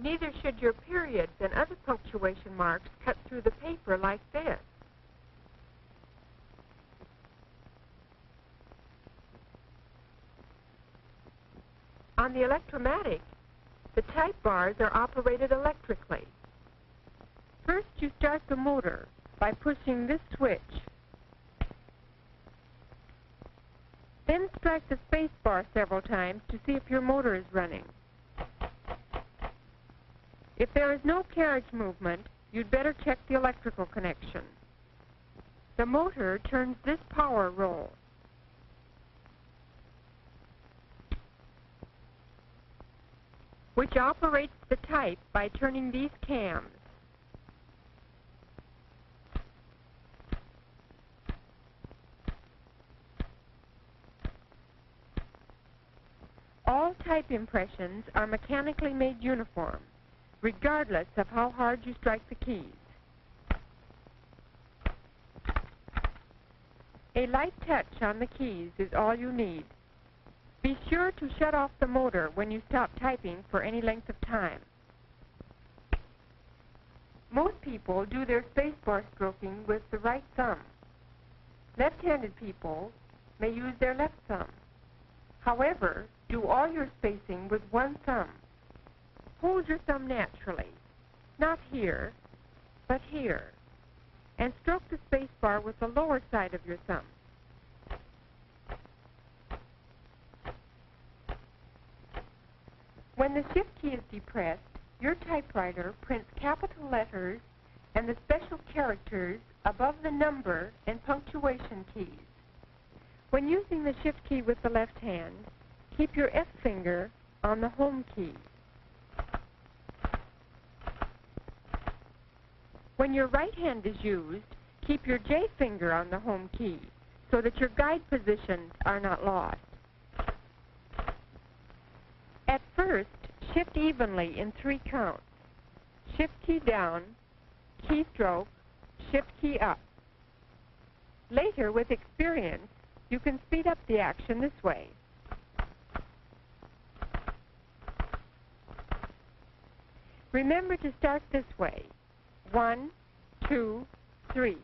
Neither should your periods and other punctuation marks cut through the paper like this. On the electromatic, the type bars are operated electrically. First, you start the motor by pushing this switch. Then strike the space bar several times to see if your motor is running. If there is no carriage movement, you'd better check the electrical connection. The motor turns this power roll. Which operates the type by turning these cams. All type impressions are mechanically made uniform, regardless of how hard you strike the keys. A light touch on the keys is all you need. Be sure to shut off the motor when you stop typing for any length of time. Most people do their spacebar stroking with the right thumb. Left-handed people may use their left thumb. However, do all your spacing with one thumb. Hold your thumb naturally, not here, but here, and stroke the spacebar with the lower side of your thumb. When the Shift key is depressed, your typewriter prints capital letters and the special characters above the number and punctuation keys. When using the Shift key with the left hand, keep your F finger on the Home key. When your right hand is used, keep your J finger on the Home key so that your guide positions are not lost. At first, shift evenly in 3 counts. Shift key down, keystroke, Shift key up. Later, with experience, you can speed up the action this way. Remember to start this way. 1, 2, 3.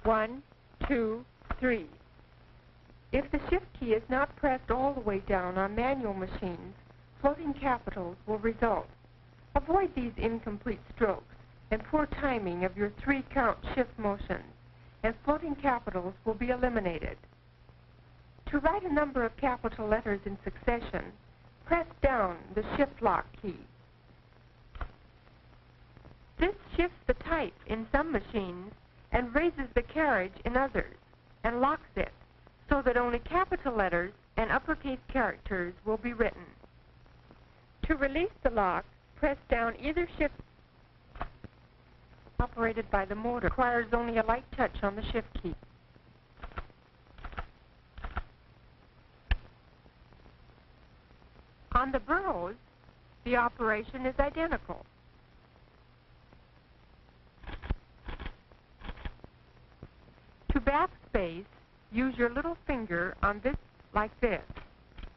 1, 2, 3. If the Shift key is not pressed all the way down on manual machines, floating capitals will result. Avoid these incomplete strokes and poor timing of your 3-count shift motions, and floating capitals will be eliminated. To write a number of capital letters in succession, press down the Shift lock key. This shifts the type in some machines and raises the carriage in others, and locks it so that only capital letters and uppercase characters will be written. To release the lock, press down either shift. Operated by the motor, requires only a light touch on the Shift key. On the burros, the operation is identical. To backspace, use your little finger on this like this,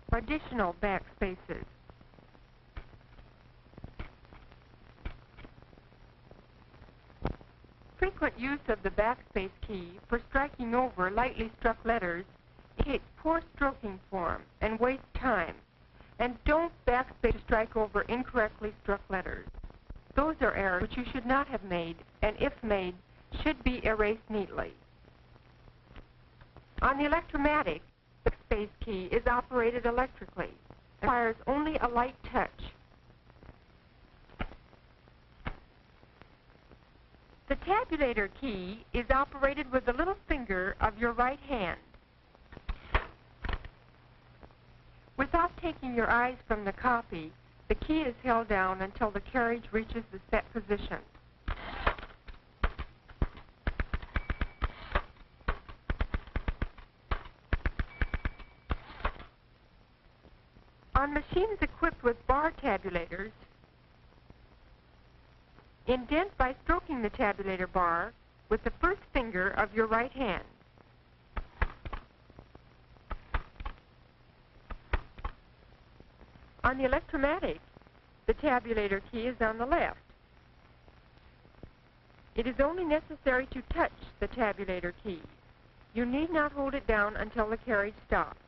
for additional backspaces. Frequent use of the backspace key for striking over lightly struck letters indicates poor stroking form and wastes time. And don't backspace to strike over incorrectly struck letters. Those are errors which you should not have made, and if made, should be erased neatly. On the electromatic, the backspace key is operated electrically and requires only a light touch. The tabulator key is operated with the little finger of your right hand. Without taking your eyes from the copy, the key is held down until the carriage reaches the set position. On machines equipped with bar tabulators, indent by stroking the tabulator bar with the first finger of your right hand. On the electromatic, the tabulator key is on the left. It is only necessary to touch the tabulator key. You need not hold it down until the carriage stops.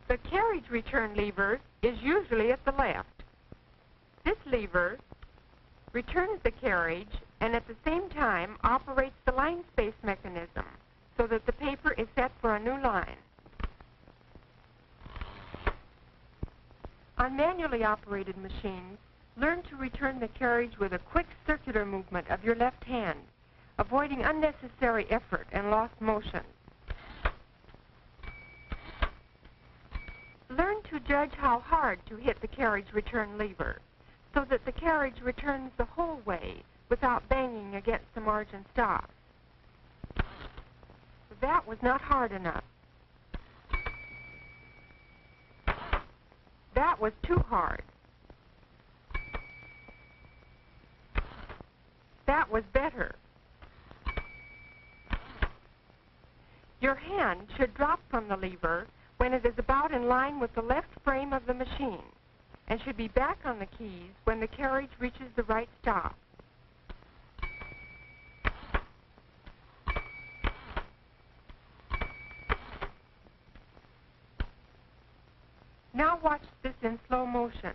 The carriage return lever is usually at the left. This lever returns the carriage and at the same time operates the line space mechanism so that the paper is set for a new line. On manually operated machines, learn to return the carriage with a quick circular movement of your left hand, avoiding unnecessary effort and lost motion. Learn to judge how hard to hit the carriage return lever so that the carriage returns the whole way without banging against the margin stops. That was not hard enough. That was too hard. That was better. Your hand should drop from the lever when it is about in line with the left frame of the machine and should be back on the keys when the carriage reaches the right stop. Now watch this in slow motion.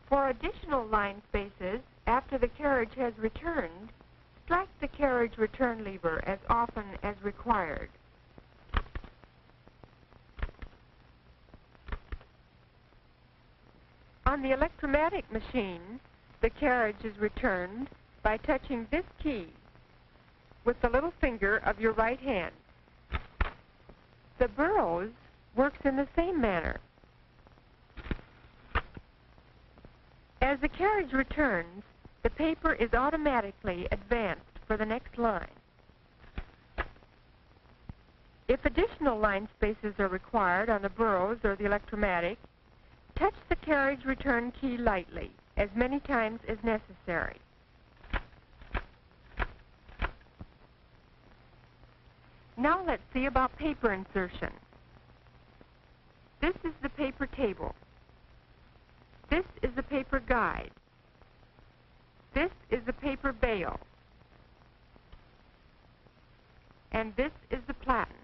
For additional line spaces, after the carriage has returned, strike the carriage return lever as often as required. On the electromatic machines, the carriage is returned by touching this key with the little finger of your right hand. The Burroughs works in the same manner. As the carriage returns, the paper is automatically advanced for the next line. If additional line spaces are required on the Burroughs or the electromatic, touch the carriage return key lightly, as many times as necessary. Now let's see about paper insertion. This is the paper table. This is the paper guide. This is the paper bale. And this is the platen.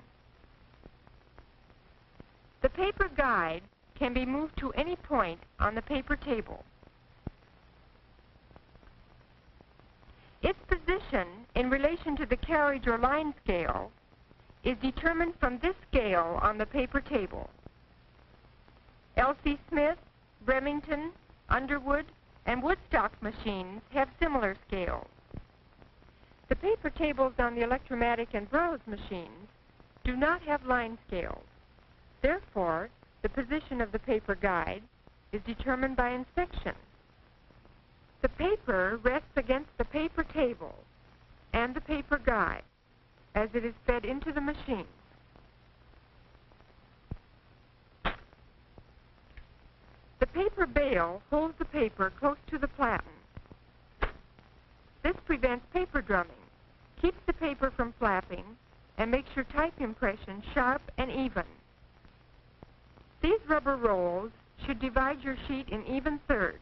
The paper guide can be moved to any point on the paper table. Its position in relation to the carriage or line scale is determined from this scale on the paper table. L.C. Smith, Remington, Underwood, and Woodstock machines have similar scales. The paper tables on the electromatic and Burroughs machines do not have line scales. Therefore, the position of the paper guide is determined by inspection. The paper rests against the paper table and the paper guide as it is fed into the machine. The paper bale holds the paper close to the platen. This prevents paper drumming, keeps the paper from flapping, and makes your type impression sharp and even. These rubber rolls should divide your sheet in even thirds.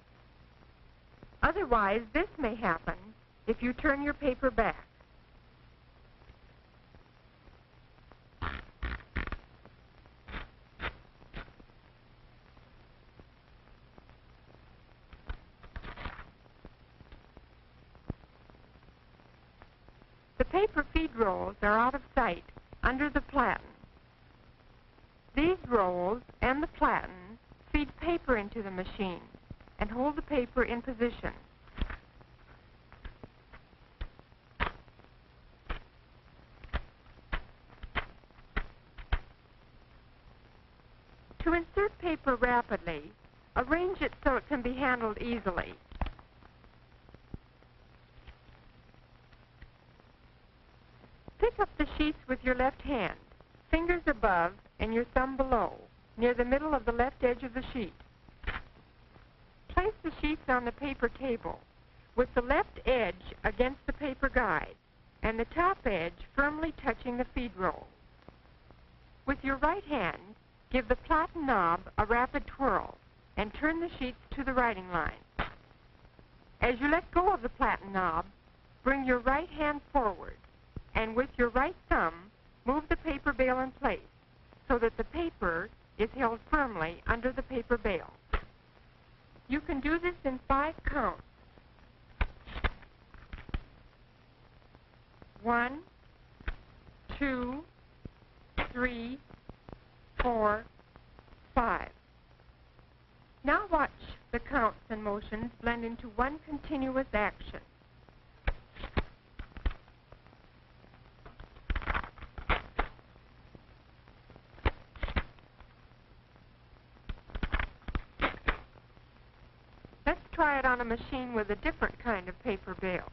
Otherwise, this may happen if you turn your paper back. The paper feed rolls are out of sight under the platen. These rolls and the platen feed paper into the machine and hold the paper in position. To insert paper rapidly, arrange it so it can be handled easily. Pick up the sheets with your left hand, fingers above and your thumb below, near the middle of the left edge of the sheet. Place the sheets on the paper table with the left edge against the paper guide and the top edge firmly touching the feed roll. With your right hand, give the platen knob a rapid twirl and turn the sheets to the writing line. As you let go of the platen knob, bring your right hand forward and with your right thumb, move the paper bale in place so that the paper is held firmly under the paper bale. You can do this in 5 counts. 1, 2, 3, 4, 5. Now watch the counts and motions blend into one continuous action. Let's try it on a machine with a different kind of paper bale.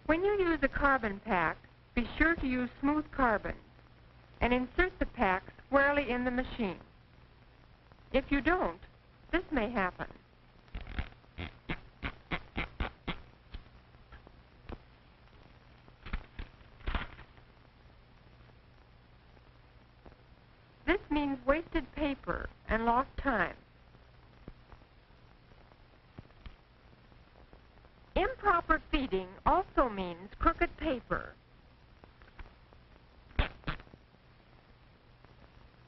When you use a carbon pack, be sure to use smooth carbon and insert the pack squarely in the machine. If you don't, this may happen. This means wasted paper and lost time. Improper feeding also means crooked paper.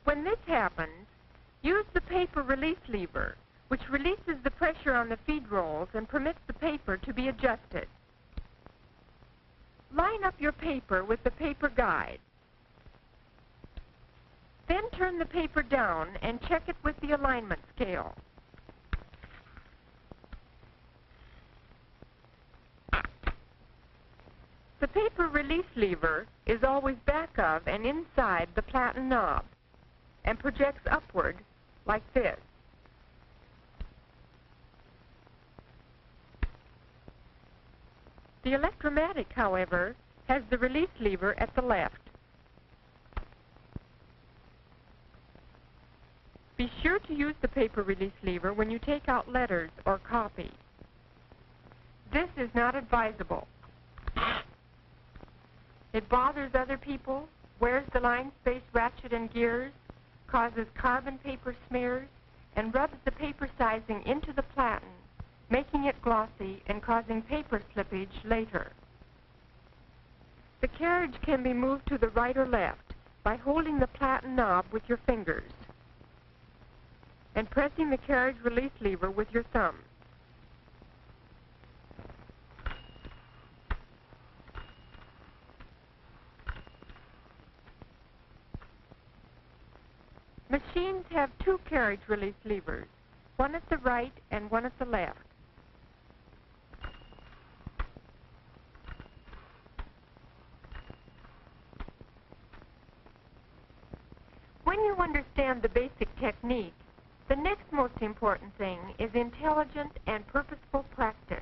When this happens, use the paper release lever, which releases the pressure on the feed rolls and permits the paper to be adjusted. Line up your paper with the paper guide. Then turn the paper down and check it with the alignment scale. The paper release lever is always back of and inside the platen knob and projects upward like this. The electromatic, however, has the release lever at the left. Be sure to use the paper release lever when you take out letters or copy. This is not advisable. It bothers other people, wears the line space ratchet and gears, causes carbon paper smears, and rubs the paper sizing into the platen, making it glossy and causing paper slippage later. The carriage can be moved to the right or left by holding the platen knob with your fingers and pressing the carriage release lever with your thumb. Machines have 2 carriage release levers, one at the right and one at the left. When you understand the basic technique, the next most important thing is intelligent and purposeful practice.